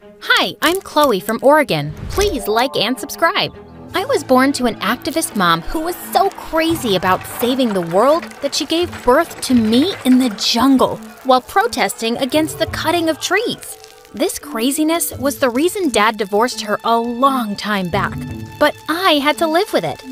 Hi, I'm Chloe from Oregon. Please like and subscribe. I was born to an activist mom who was so crazy about saving the world that she gave birth to me in the jungle while protesting against the cutting of trees. This craziness was the reason Dad divorced her a long time back, but I had to live with it.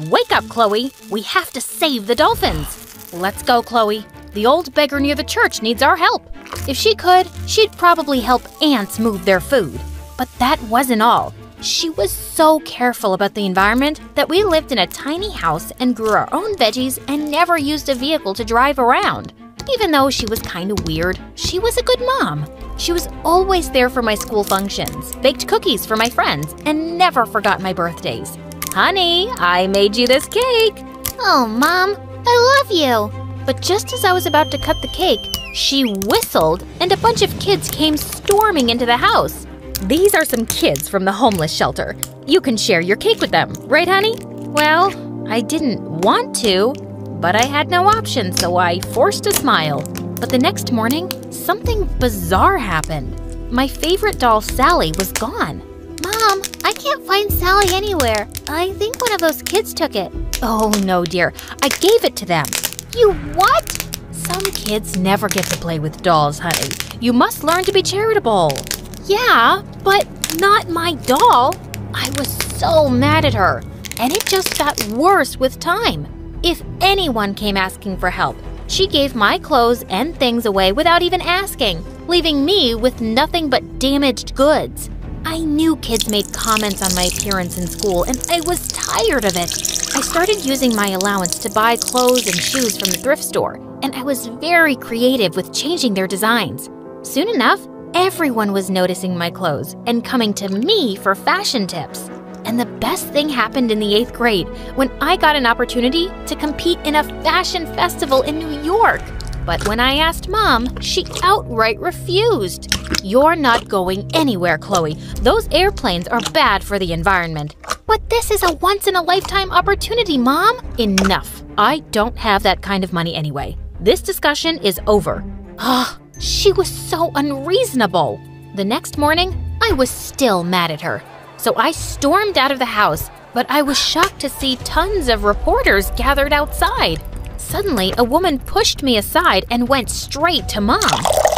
Wake up, Chloe. We have to save the dolphins. Let's go, Chloe. The old beggar near the church needs our help. If she could, she'd probably help ants move their food. But that wasn't all. She was so careful about the environment that we lived in a tiny house and grew our own veggies and never used a vehicle to drive around. Even though she was kind of weird, she was a good mom. She was always there for my school functions, baked cookies for my friends, and never forgot my birthdays. Honey, I made you this cake. Oh, Mom, I love you. But just as I was about to cut the cake, she whistled and a bunch of kids came storming into the house. These are some kids from the homeless shelter. You can share your cake with them, right, honey? Well, I didn't want to, but I had no option, so I forced a smile. But the next morning, something bizarre happened. My favorite doll, Sally, was gone. Mom, I can't find Sally anywhere. I think one of those kids took it. Oh, no, dear. I gave it to them. You what? Some kids never get to play with dolls, honey. You must learn to be charitable. Yeah, but not my doll. I was so mad at her, and it just got worse with time. If anyone came asking for help, she gave my clothes and things away without even asking, leaving me with nothing but damaged goods. I knew kids made comments on my appearance in school, and I was tired of it. I started using my allowance to buy clothes and shoes from the thrift store, and I was very creative with changing their designs. Soon enough, everyone was noticing my clothes and coming to me for fashion tips. And the best thing happened in the 8th grade when I got an opportunity to compete in a fashion festival in New York. But when I asked Mom, she outright refused. You're not going anywhere, Chloe. Those airplanes are bad for the environment. But this is a once-in-a-lifetime opportunity, Mom. Enough. I don't have that kind of money anyway. This discussion is over. She was so unreasonable. The next morning, I was still mad at her. So I stormed out of the house, but I was shocked to see tons of reporters gathered outside. Suddenly, a woman pushed me aside and went straight to Mom.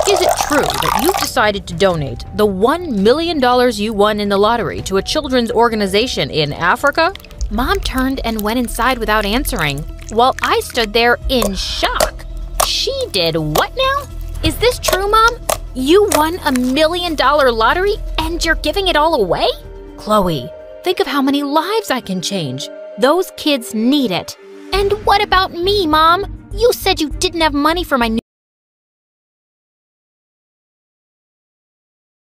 Is it true that you've decided to donate the $1 million you won in the lottery to a children's organization in Africa? Mom turned and went inside without answering, while I stood there in shock. She did what now? Is this true, Mom? You won $1 million lottery and you're giving it all away? Chloe, think of how many lives I can change. Those kids need it. And what about me, Mom? You said you didn't have money for my new